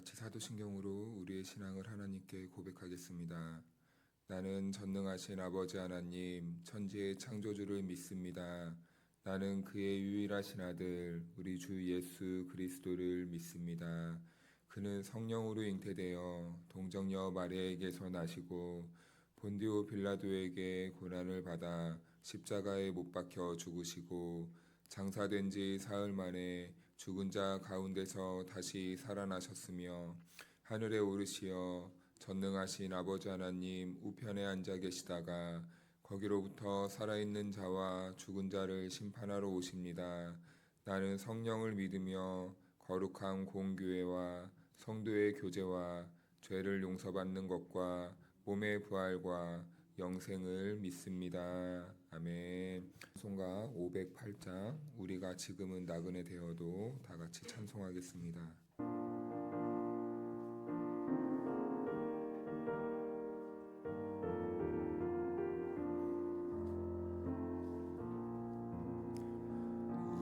같이 사도신경으로 우리의 신앙을 하나님께 고백하겠습니다. 나는 전능하신 아버지 하나님, 천지의 창조주를 믿습니다. 나는 그의 유일하신 아들, 우리 주 예수 그리스도를 믿습니다. 그는 성령으로 잉태되어 동정녀 마리아에게서 나시고 본디오 빌라도에게 고난을 받아 십자가에 못 박혀 죽으시고 장사된 지 사흘 만에 죽은 자 가운데서 다시 살아나셨으며 하늘에 오르시어 전능하신 아버지 하나님 우편에 앉아 계시다가 거기로부터 살아있는 자와 죽은 자를 심판하러 오십니다. 나는 성령을 믿으며 거룩한 공교회와 성도의 교제와 죄를 용서받는 것과 몸의 부활과 영생을 믿습니다. 아멘. 찬송가 508장 우리가 지금은 나그네 되어도 다 같이 찬송하겠습니다.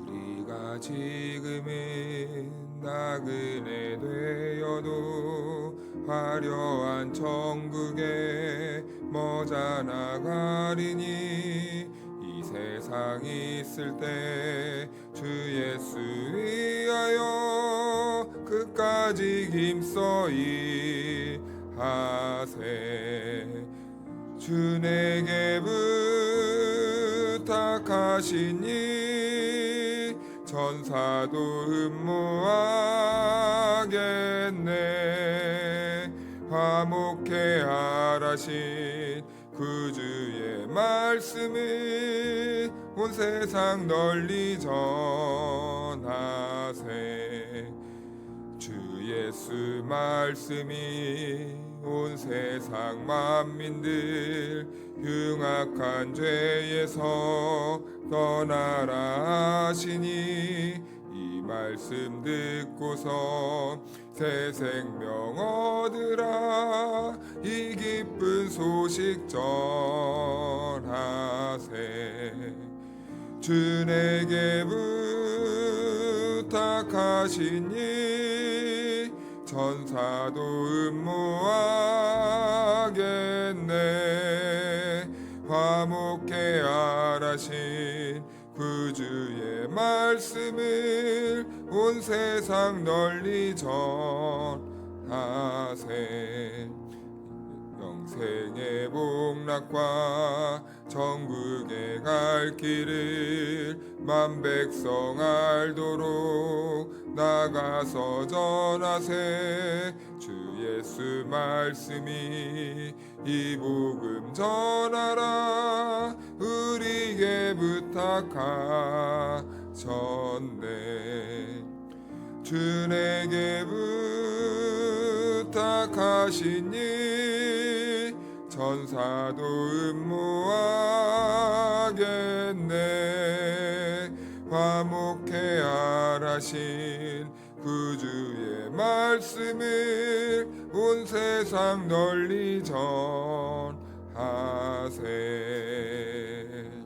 우리가 지금은 나그네 되어도 화려한 천국에 머자 나가리니 이 세상 있을 때 주 예수 위하여 끝까지 힘써 일하세. 주 내게 부탁하시니 천사도 흠모하겠네. 화목해 하라신 구주의 말씀을 온 세상 널리 전하세. 주 예수 말씀이 온 세상 만민들 흉악한 죄에서 떠나라 하시니 이 말씀 듣고서 새 생명 얻으라. 이 기쁜 소식 전하세. 주 내게 부탁하시니 천사도 흠모하겠네. 화목해 하라신 구주의 말씀을 온 세상 널리 전하세. 영생의 복락과 천국에 갈 길을 만 백성 알도록 나가서 전하세. 주 예수 말씀이 이 복음 전하라. 우리에게 부탁하셨네. 주 내게 부탁하시니 천사도 흠모하겠네. 화목해 하라신 구주의 말씀을 온 세상 널리 전하세. 아멘.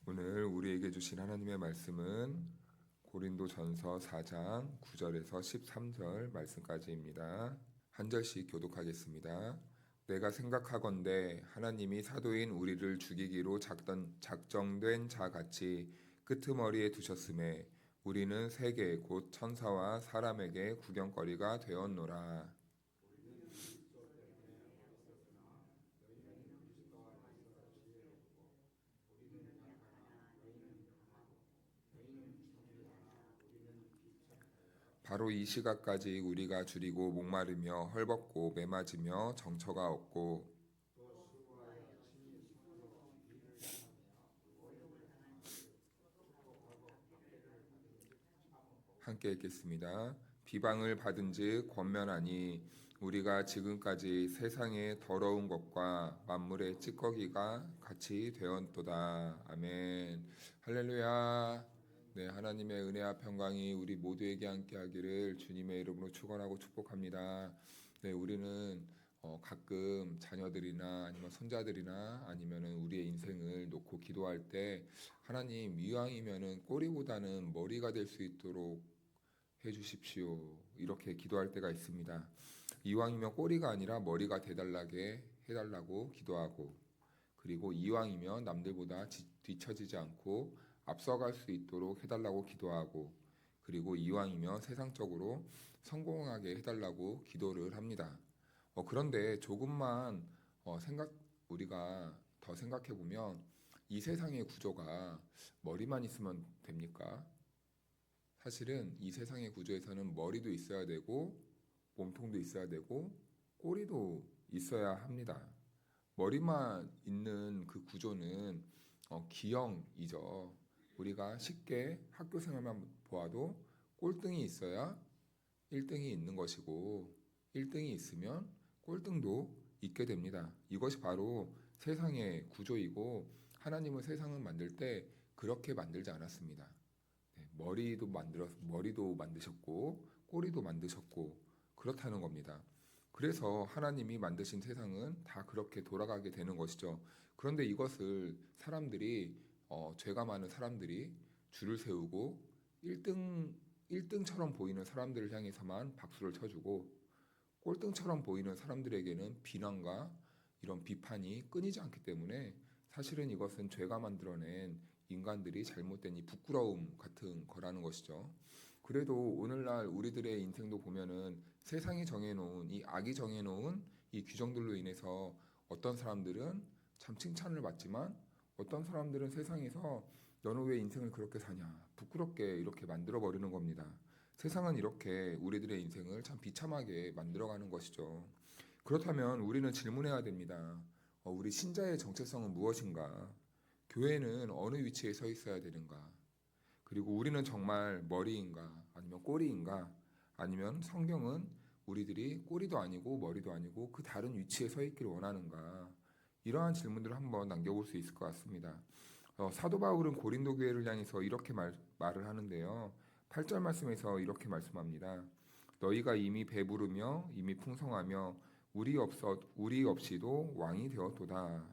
오늘 우리에게 주신 하나님의 말씀은 고린도전서 4장 9절에서 13절 말씀까지입니다. 한 절씩 교독하겠습니다. 내가 생각하건대 하나님이 사도인 우리를 죽이기로 작정된 자 같이 끄트머리에 두셨음에 우리는 세계 곧 천사와 사람에게 구경거리가 되었노라. 바로 이 시각까지 우리가 줄이고 목마르며 헐벗고 매맞으며 정처가 없고 함께 읽겠습니다. 비방을 받은즉 권면하니 우리가 지금까지 세상의 더러운 것과 만물의 찌꺼기가 같이 되었도다. 아멘. 할렐루야. 네, 하나님의 은혜와 평강이 우리 모두에게 함께하기를 주님의 이름으로 축원하고 축복합니다. 네, 우리는 가끔 자녀들이나 아니면 손자들이나 아니면은 우리의 인생을 놓고 기도할 때 하나님 이왕이면은 꼬리보다는 머리가 될 수 있도록 해주십시오. 이렇게 기도할 때가 있습니다. 이왕이면 꼬리가 아니라 머리가 되달라게 해달라고 기도하고, 그리고 이왕이면 남들보다 뒤처지지 않고 앞서갈 수 있도록 해달라고 기도하고, 그리고 이왕이면 세상적으로 성공하게 해달라고 기도를 합니다. 그런데 조금만 우리가 더 생각해 보면 이 세상의 구조가 머리만 있으면 됩니까? 사실은 이 세상의 구조에서는 머리도 있어야 되고 몸통도 있어야 되고 꼬리도 있어야 합니다. 머리만 있는 그 구조는 기형이죠. 우리가 쉽게 학교 생활만 보아도 꼴등이 있어야 1등이 있는 것이고 1등이 있으면 꼴등도 있게 됩니다. 이것이 바로 세상의 구조이고 하나님은 세상을 만들 때 그렇게 만들지 않았습니다. 네, 머리도 만드셨고 꼬리도 만드셨고 그렇다는 겁니다. 그래서 하나님이 만드신 세상은 다 그렇게 돌아가게 되는 것이죠. 그런데 이것을 사람들이 죄가 많은 사람들이 줄을 세우고 1등처럼 보이는 사람들을 향해서만 박수를 쳐주고 꼴등처럼 보이는 사람들에게는 비난과 이런 비판이 끊이지 않기 때문에 사실은 이것은 죄가 만들어낸 인간들이 잘못된 이 부끄러움 같은 거라는 것이죠. 그래도 오늘날 우리들의 인생도 보면은 세상이 정해놓은 이 악이 정해놓은 이 규정들로 인해서 어떤 사람들은 참 칭찬을 받지만 어떤 사람들은 세상에서 너는 왜 인생을 그렇게 사냐 부끄럽게 이렇게 만들어 버리는 겁니다. 세상은 이렇게 우리들의 인생을 참 비참하게 만들어가는 것이죠. 그렇다면 우리는 질문해야 됩니다. 우리 신자의 정체성은 무엇인가? 교회는 어느 위치에 서 있어야 되는가? 그리고 우리는 정말 머리인가? 아니면 꼬리인가? 아니면 성경은 우리들이 꼬리도 아니고 머리도 아니고 그 다른 위치에 서 있기를 원하는가? 이러한 질문들을 한번 남겨볼 수 있을 것 같습니다. 사도 바울은 고린도 교회를 향해서 이렇게 말을 하는데요. 8절 말씀에서 이렇게 말씀합니다. 너희가 이미 배부르며 이미 풍성하며 우리 없이도 왕이 되었도다.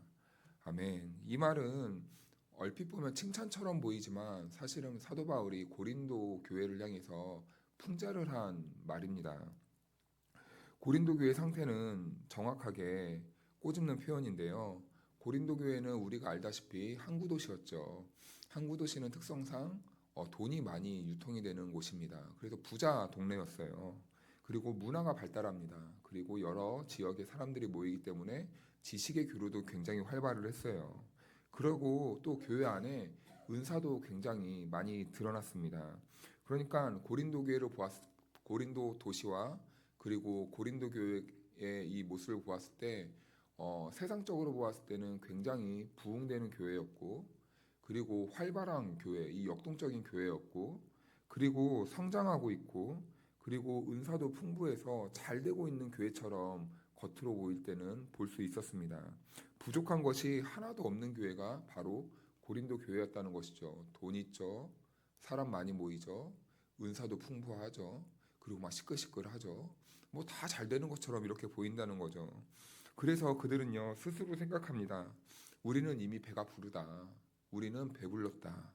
아멘. 이 말은 얼핏 보면 칭찬처럼 보이지만 사실은 사도 바울이 고린도 교회를 향해서 풍자를 한 말입니다. 고린도 교회 상태는 정확하게 꼬집는 표현인데요. 고린도 교회는 우리가 알다시피 항구 도시였죠. 항구 도시는 특성상 돈이 많이 유통이 되는 곳입니다. 그래서 부자 동네였어요. 그리고 문화가 발달합니다. 그리고 여러 지역의 사람들이 모이기 때문에 지식의 교류도 굉장히 활발을 했어요. 그리고 또 교회 안에 은사도 굉장히 많이 드러났습니다. 그러니까 고린도 도시와 그리고 고린도 교회의 이 모습을 보았을 때 세상적으로 보았을 때는 굉장히 부흥되는 교회였고 그리고 활발한 교회, 이 역동적인 교회였고 그리고 성장하고 있고 그리고 은사도 풍부해서 잘 되고 있는 교회처럼 겉으로 보일 때는 볼 수 있었습니다. 부족한 것이 하나도 없는 교회가 바로 고린도 교회였다는 것이죠. 돈 있죠. 사람 많이 모이죠. 은사도 풍부하죠. 그리고 막 시끌시끌하죠. 뭐 다 잘 되는 것처럼 이렇게 보인다는 거죠. 그래서 그들은요 스스로 생각합니다. 우리는 이미 배가 부르다. 우리는 배불렀다.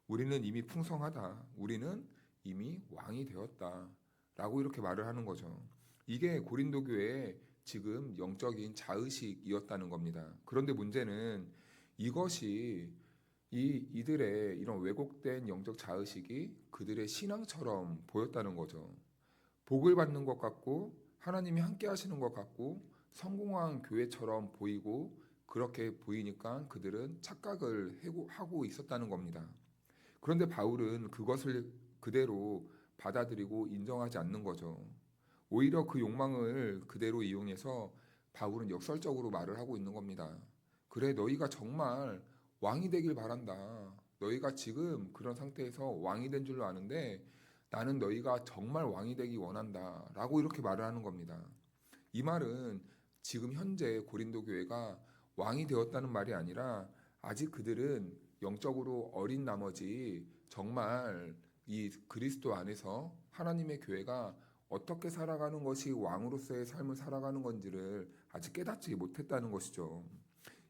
우리는 이미 풍성하다. 우리는 이미 왕이 되었다. 라고 이렇게 말을 하는 거죠. 이게 고린도 교회의 지금 영적인 자의식이었다는 겁니다. 그런데 문제는 이것이 이들의 이런 왜곡된 영적 자의식이 그들의 신앙처럼 보였다는 거죠. 복을 받는 것 같고 하나님이 함께 하시는 것 같고 성공한 교회처럼 보이고 그렇게 보이니까 그들은 착각을 하고 있었다는 겁니다. 그런데 바울은 그것을 그대로 받아들이고 인정하지 않는 거죠. 오히려 그 욕망을 그대로 이용해서 바울은 역설적으로 말을 하고 있는 겁니다. 그래, 너희가 정말 왕이 되길 바란다. 너희가 지금 그런 상태에서 왕이 된 줄로 아는데 나는 너희가 정말 왕이 되기 원한다. 라고 이렇게 말을 하는 겁니다. 이 말은 지금 현재 고린도 교회가 왕이 되었다는 말이 아니라 아직 그들은 영적으로 어린 나머지 정말 이 그리스도 안에서 하나님의 교회가 어떻게 살아가는 것이 왕으로서의 삶을 살아가는 건지를 아직 깨닫지 못했다는 것이죠.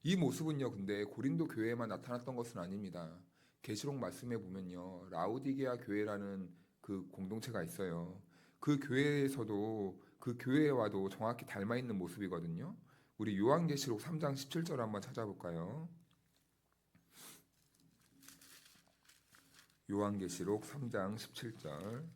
이 모습은요, 근데 고린도 교회에만 나타났던 것은 아닙니다. 계시록 말씀에 보면요, 라우디게아 교회라는 그 공동체가 있어요. 그 교회에서도 그 교회와도 정확히 닮아 있는 모습이거든요. 우리 요한계시록 3장 17절 한번 찾아볼까요? 요한계시록 3장 17절.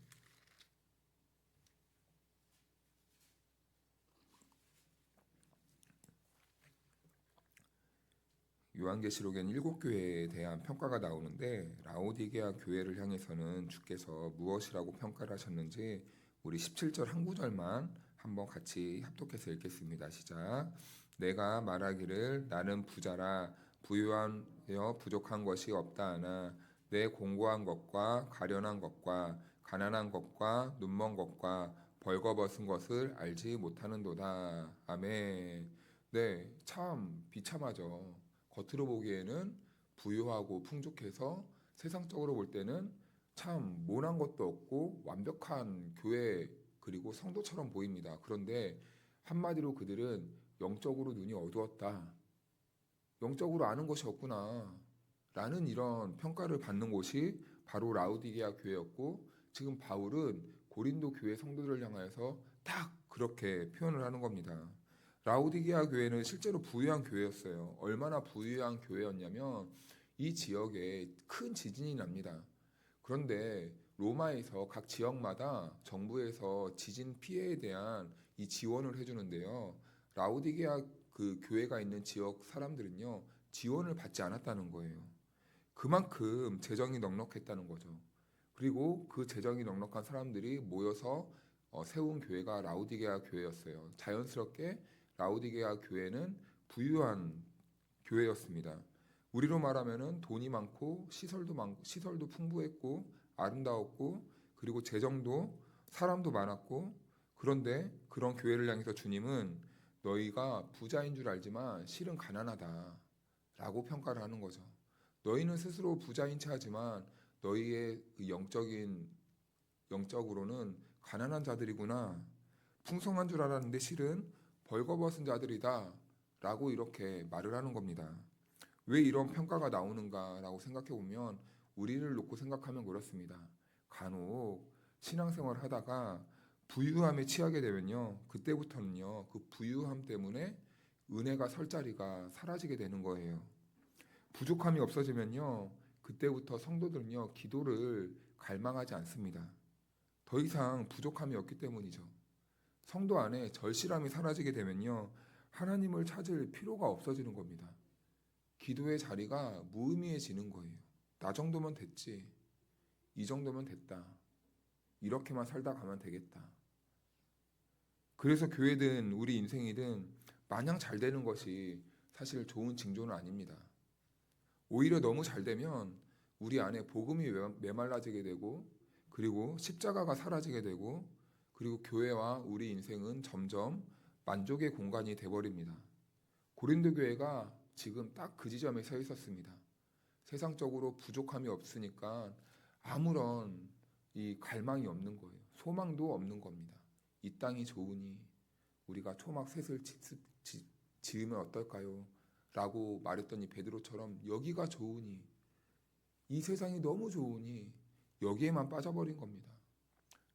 요한계시록엔 7교회에 대한 평가가 나오는데 라오디게아 교회를 향해서는 주께서 무엇이라고 평가를 하셨는지 우리 17절 한 구절만 한번 같이 합독해서 읽겠습니다. 시작. 내가 말하기를 나는 부자라 부유하여 부족한 것이 없다 하나 내 공고한 것과 가련한 것과 가난한 것과 눈먼 것과 벌거벗은 것을 알지 못하는도다. 아멘. 네, 참 비참하죠. 겉으로 보기에는 부유하고 풍족해서 세상적으로 볼 때는 참 모난 것도 없고 완벽한 교회 그리고 성도처럼 보입니다. 그런데 한마디로 그들은 영적으로 눈이 어두웠다. 영적으로 아는 것이 없구나. 라는 이런 평가를 받는 곳이 바로 라우디게아 교회였고 지금 바울은 고린도 교회 성도들을 향하여서 딱 그렇게 표현을 하는 겁니다. 라우디게아 교회는 실제로 부유한 교회였어요. 얼마나 부유한 교회였냐면 이 지역에 큰 지진이 납니다. 그런데 로마에서 각 지역마다 정부에서 지진 피해에 대한 이 지원을 해주는데요. 라우디게아 그 교회가 있는 지역 사람들은요, 지원을 받지 않았다는 거예요. 그만큼 재정이 넉넉했다는 거죠. 그리고 그 재정이 넉넉한 사람들이 모여서 세운 교회가 라우디게아 교회였어요. 자연스럽게 라우디게아 교회는 부유한 교회였습니다. 우리로 말하면은 돈이 많고 시설도 풍부했고 아름다웠고 그리고 재정도 사람도 많았고 그런데 그런 교회를 향해서 주님은 너희가 부자인 줄 알지만 실은 가난하다라고 평가를 하는 거죠. 너희는 스스로 부자인 체 하지만 너희의 그 영적으로는 가난한 자들이구나. 풍성한 줄 알았는데 실은 벌거벗은 자들이다 라고 이렇게 말을 하는 겁니다. 왜 이런 평가가 나오는가라고 생각해 보면 우리를 놓고 생각하면 그렇습니다. 간혹 신앙생활 하다가 부유함에 취하게 되면요. 그때부터는요. 그 부유함 때문에 은혜가 설 자리가 사라지게 되는 거예요. 부족함이 없어지면요. 그때부터 성도들은요. 기도를 갈망하지 않습니다. 더 이상 부족함이 없기 때문이죠. 성도 안에 절실함이 사라지게 되면요. 하나님을 찾을 필요가 없어지는 겁니다. 기도의 자리가 무의미해지는 거예요. 나 정도면 됐지. 이 정도면 됐다. 이렇게만 살다 가면 되겠다. 그래서 교회든 우리 인생이든 마냥 잘 되는 것이 사실 좋은 징조는 아닙니다. 오히려 너무 잘 되면 우리 안에 복음이 메말라지게 되고 그리고 십자가가 사라지게 되고 그리고 교회와 우리 인생은 점점 만족의 공간이 돼버립니다. 고린도 교회가 지금 딱 그 지점에 서 있었습니다. 세상적으로 부족함이 없으니까 아무런 이 갈망이 없는 거예요. 소망도 없는 겁니다. 이 땅이 좋으니 우리가 초막 셋을 지으면 어떨까요? 라고 말했더니 베드로처럼 여기가 좋으니 이 세상이 너무 좋으니 여기에만 빠져버린 겁니다.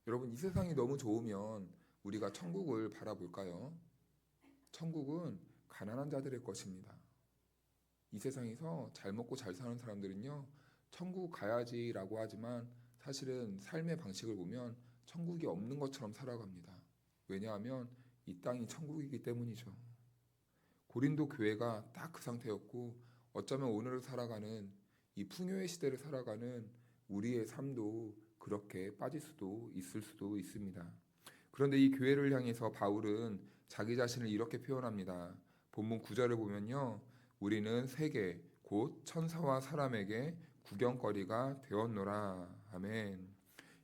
여러분 이 세상이 너무 좋으면 우리가 천국을 바라볼까요? 천국은 가난한 자들의 것입니다. 이 세상에서 잘 먹고 잘 사는 사람들은요 천국 가야지라고 하지만 사실은 삶의 방식을 보면 천국이 없는 것처럼 살아갑니다. 왜냐하면 이 땅이 천국이기 때문이죠. 고린도 교회가 딱 그 상태였고 어쩌면 오늘을 살아가는 이 풍요의 시대를 살아가는 우리의 삶도 그렇게 빠질 수도 있을 수도 있습니다. 그런데 이 교회를 향해서 바울은 자기 자신을 이렇게 표현합니다. 본문 9절을 보면요. 우리는 세계 곧 천사와 사람에게 구경거리가 되었노라. 아멘.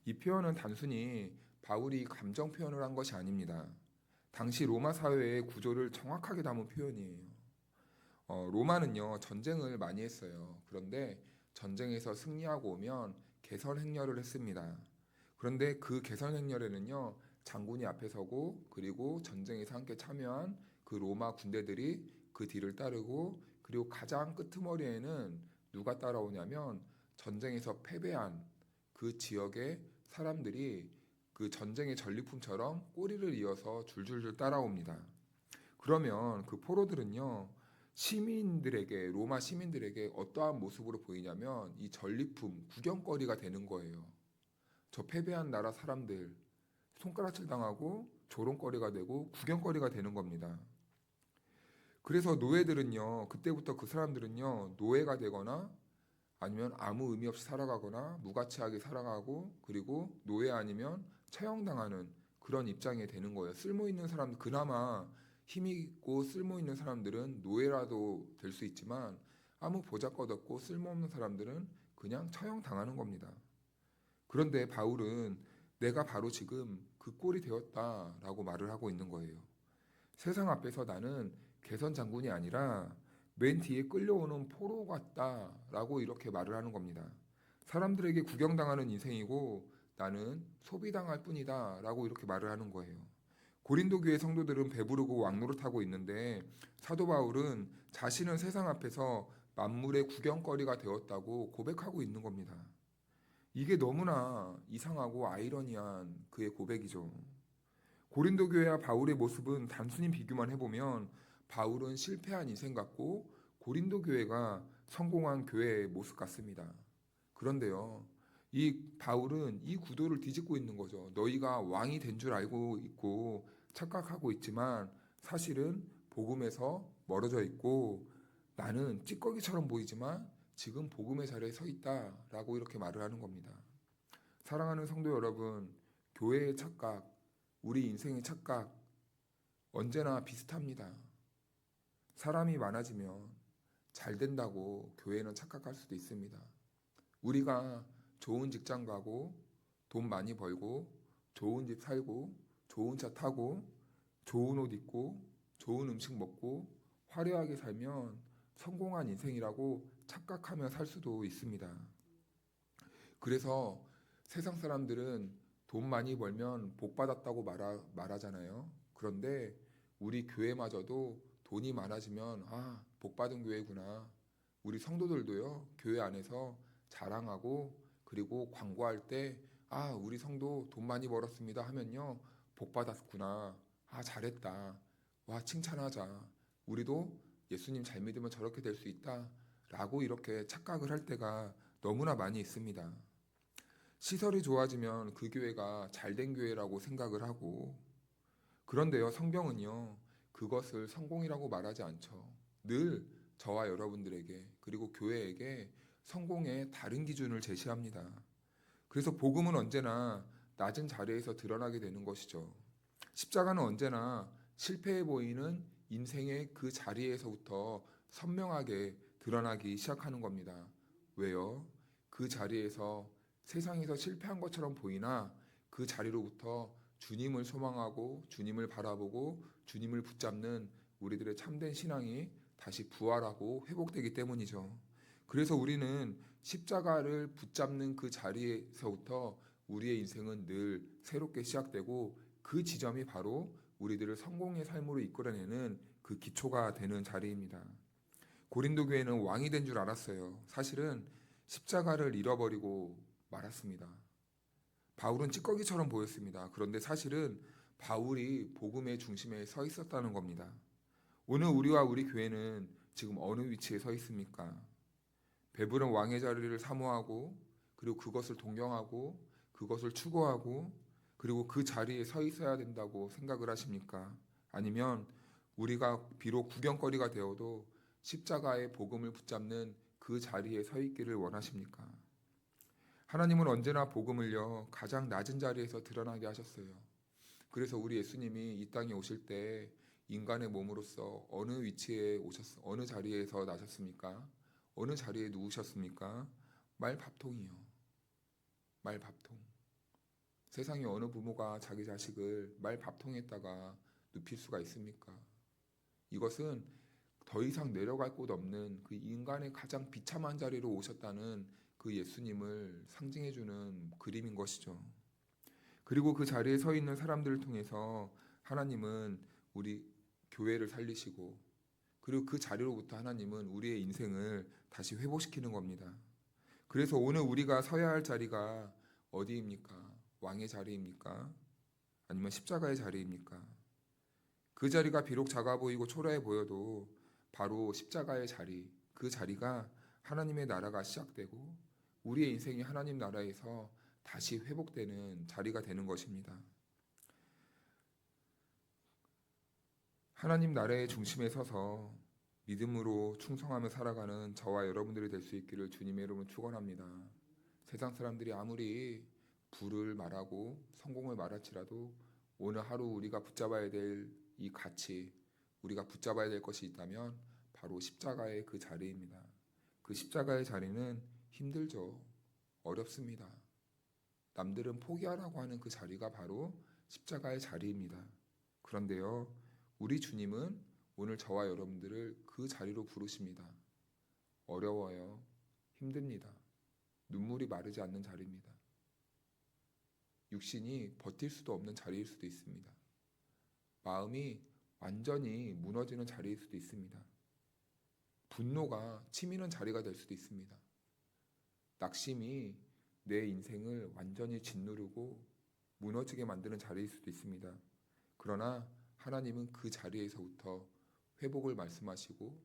이 표현은 단순히 바울이 감정 표현을 한 것이 아닙니다. 당시 로마 사회의 구조를 정확하게 담은 표현이에요. 로마는요 전쟁을 많이 했어요. 그런데 전쟁에서 승리하고 오면 개선 행렬을 했습니다. 그런데 그 개선 행렬에는요 장군이 앞에 서고 그리고 전쟁에서 함께 참여한 그 로마 군대들이 그 뒤를 따르고 그리고 가장 끄트머리에는 누가 따라오냐면 전쟁에서 패배한 그 지역의 사람들이 그 전쟁의 전리품처럼 꼬리를 이어서 줄줄줄 따라옵니다. 그러면 그 포로들은요, 시민들에게, 로마 시민들에게 어떠한 모습으로 보이냐면 이 전리품, 구경거리가 되는 거예요. 저 패배한 나라 사람들, 손가락질 당하고 조롱거리가 되고 구경거리가 되는 겁니다. 그래서 노예들은요, 그때부터 그 사람들은요, 노예가 되거나 아니면 아무 의미 없이 살아가거나 무가치하게 살아가고, 그리고 노예 아니면 처형당하는 그런 입장이 되는 거예요. 쓸모 있는 사람, 그나마 힘이 있고 쓸모 있는 사람들은 노예라도 될 수 있지만 아무 보잘것없고 쓸모없는 사람들은 그냥 처형당하는 겁니다. 그런데 바울은 내가 바로 지금 그 꼴이 되었다라고 말을 하고 있는 거예요. 세상 앞에서 나는 개선 장군이 아니라 맨 뒤에 끌려오는 포로 같다라고 이렇게 말을 하는 겁니다. 사람들에게 구경당하는 인생이고 나는 소비당할 뿐이다라고 이렇게 말을 하는 거예요. 고린도 교회 성도들은 배부르고 왕노릇하고 있는데 사도 바울은 자신은 세상 앞에서 만물의 구경거리가 되었다고 고백하고 있는 겁니다. 이게 너무나 이상하고 아이러니한 그의 고백이죠. 고린도 교회와 바울의 모습은 단순히 비교만 해보면 바울은 실패한 인생 같고 고린도 교회가 성공한 교회의 모습 같습니다. 그런데요, 이 바울은 이 구도를 뒤집고 있는 거죠. 너희가 왕이 된 줄 알고 있고 착각하고 있지만 사실은 복음에서 멀어져 있고 나는 찌꺼기처럼 보이지만 지금 복음의 자리에 서 있다라고 이렇게 말을 하는 겁니다. 사랑하는 성도 여러분, 교회의 착각, 우리 인생의 착각 언제나 비슷합니다. 사람이 많아지면 잘 된다고 교회는 착각할 수도 있습니다. 우리가 좋은 직장 가고 돈 많이 벌고 좋은 집 살고 좋은 차 타고 좋은 옷 입고 좋은 음식 먹고 화려하게 살면 성공한 인생이라고 착각하며 살 수도 있습니다. 그래서 세상 사람들은 돈 많이 벌면 복 받았다고 말하잖아요. 그런데 우리 교회마저도 돈이 많아지면 복 받은 교회구나. 우리 성도들도요, 교회 안에서 자랑하고 그리고 광고할 때 우리 성도 돈 많이 벌었습니다 하면요, 복 받았구나. 잘했다. 와, 칭찬하자. 우리도 예수님 잘 믿으면 저렇게 될 수 있다. 라고 이렇게 착각을 할 때가 너무나 많이 있습니다. 시설이 좋아지면 그 교회가 잘된 교회라고 생각을 하고, 그런데요, 성경은요, 그것을 성공이라고 말하지 않죠. 늘 저와 여러분들에게 그리고 교회에게 성공의 다른 기준을 제시합니다. 그래서 복음은 언제나 낮은 자리에서 드러나게 되는 것이죠. 십자가는 언제나 실패해 보이는 인생의 그 자리에서부터 선명하게 드러나기 시작하는 겁니다. 왜요? 그 자리에서 세상에서 실패한 것처럼 보이나 그 자리로부터 주님을 소망하고 주님을 바라보고 주님을 붙잡는 우리들의 참된 신앙이 다시 부활하고 회복되기 때문이죠. 그래서 우리는 십자가를 붙잡는 그 자리에서부터 우리의 인생은 늘 새롭게 시작되고 그 지점이 바로 우리들을 성공의 삶으로 이끌어내는 그 기초가 되는 자리입니다. 고린도 교회는 왕이 된 줄 알았어요. 사실은 십자가를 잃어버리고 말았습니다. 바울은 찌꺼기처럼 보였습니다. 그런데 사실은 바울이 복음의 중심에 서 있었다는 겁니다. 오늘 우리와 우리 교회는 지금 어느 위치에 서 있습니까? 배부른 왕의 자리를 사모하고 그리고 그것을 동경하고 그것을 추구하고 그리고 그 자리에 서 있어야 된다고 생각을 하십니까? 아니면 우리가 비록 구경거리가 되어도 십자가의 복음을 붙잡는 그 자리에 서 있기를 원하십니까? 하나님은 언제나 복음을요, 가장 낮은 자리에서 드러나게 하셨어요. 그래서 우리 예수님이 이 땅에 오실 때 인간의 몸으로서 어느 위치에 어느 자리에서 나셨습니까? 어느 자리에 누우셨습니까? 말밥통이요. 말밥통. 세상에 어느 부모가 자기 자식을 말밥통에다가 눕힐 수가 있습니까? 이것은 더 이상 내려갈 곳 없는 그 인간의 가장 비참한 자리로 오셨다는 그 예수님을 상징해주는 그림인 것이죠. 그리고 그 자리에 서 있는 사람들을 통해서 하나님은 우리 교회를 살리시고 그리고 그 자리로부터 하나님은 우리의 인생을 다시 회복시키는 겁니다. 그래서 오늘 우리가 서야 할 자리가 어디입니까? 왕의 자리입니까? 아니면 십자가의 자리입니까? 그 자리가 비록 작아 보이고 초라해 보여도 바로 십자가의 자리, 그 자리가 하나님의 나라가 시작되고 우리의 인생이 하나님 나라에서 다시 회복되는 자리가 되는 것입니다. 하나님 나라의 중심에 서서 믿음으로 충성하며 살아가는 저와 여러분들이 될 수 있기를 주님의 이름으로 축원합니다. 세상 사람들이 아무리 부를 말하고 성공을 말할지라도 오늘 하루 우리가 붙잡아야 될 이 가치, 우리가 붙잡아야 될 것이 있다면 바로 십자가의 그 자리입니다. 그 십자가의 자리는 힘들죠. 어렵습니다. 남들은 포기하라고 하는 그 자리가 바로 십자가의 자리입니다. 그런데요, 우리 주님은 오늘 저와 여러분들을 그 자리로 부르십니다. 어려워요. 힘듭니다. 눈물이 마르지 않는 자리입니다. 육신이 버틸 수도 없는 자리일 수도 있습니다. 마음이 완전히 무너지는 자리일 수도 있습니다. 분노가 치미는 자리가 될 수도 있습니다. 낙심이 내 인생을 완전히 짓누르고 무너지게 만드는 자리일 수도 있습니다. 그러나 하나님은 그 자리에서부터 회복을 말씀하시고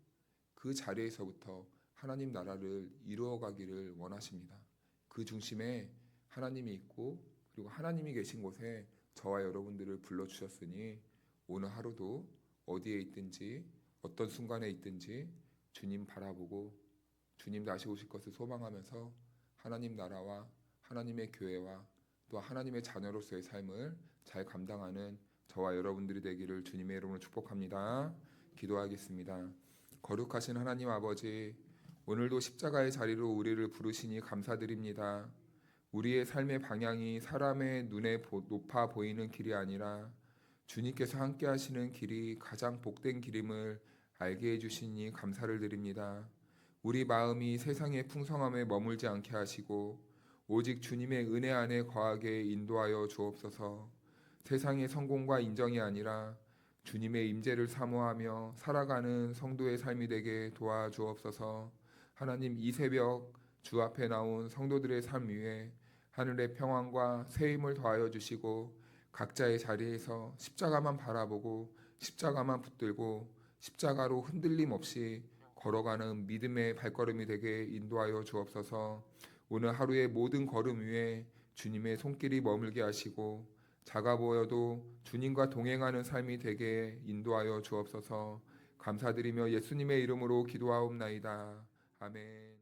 그 자리에서부터 하나님 나라를 이루어가기를 원하십니다. 그 중심에 하나님이 있고 그리고 하나님이 계신 곳에 저와 여러분들을 불러주셨으니 오늘 하루도 어디에 있든지 어떤 순간에 있든지 주님 바라보고 주님 다시 오실 것을 소망하면서 하나님 나라와 하나님의 교회와 또 하나님의 자녀로서의 삶을 잘 감당하는 저와 여러분들이 되기를 주님의 이름으로 축복합니다. 기도하겠습니다. 거룩하신 하나님 아버지, 오늘도 십자가의 자리로 우리를 부르시니 감사드립니다. 우리의 삶의 방향이 사람의 눈에 높아 보이는 길이 아니라 주님께서 함께 하시는 길이 가장 복된 길임을 알게 해주시니 감사를 드립니다. 우리 마음이 세상의 풍성함에 머물지 않게 하시고 오직 주님의 은혜 안에 거하게 인도하여 주옵소서. 세상의 성공과 인정이 아니라 주님의 임재를 사모하며 살아가는 성도의 삶이 되게 도와주옵소서. 하나님, 이 새벽 주 앞에 나온 성도들의 삶 위에 하늘의 평안과 새 힘을 더하여 주시고 각자의 자리에서 십자가만 바라보고 십자가만 붙들고 십자가로 흔들림 없이 걸어가는 믿음의 발걸음이 되게 인도하여 주옵소서. 오늘 하루의 모든 걸음 위에 주님의 손길이 머물게 하시고 작아 보여도 주님과 동행하는 삶이 되게 인도하여 주옵소서. 감사드리며 예수님의 이름으로 기도하옵나이다. 아멘.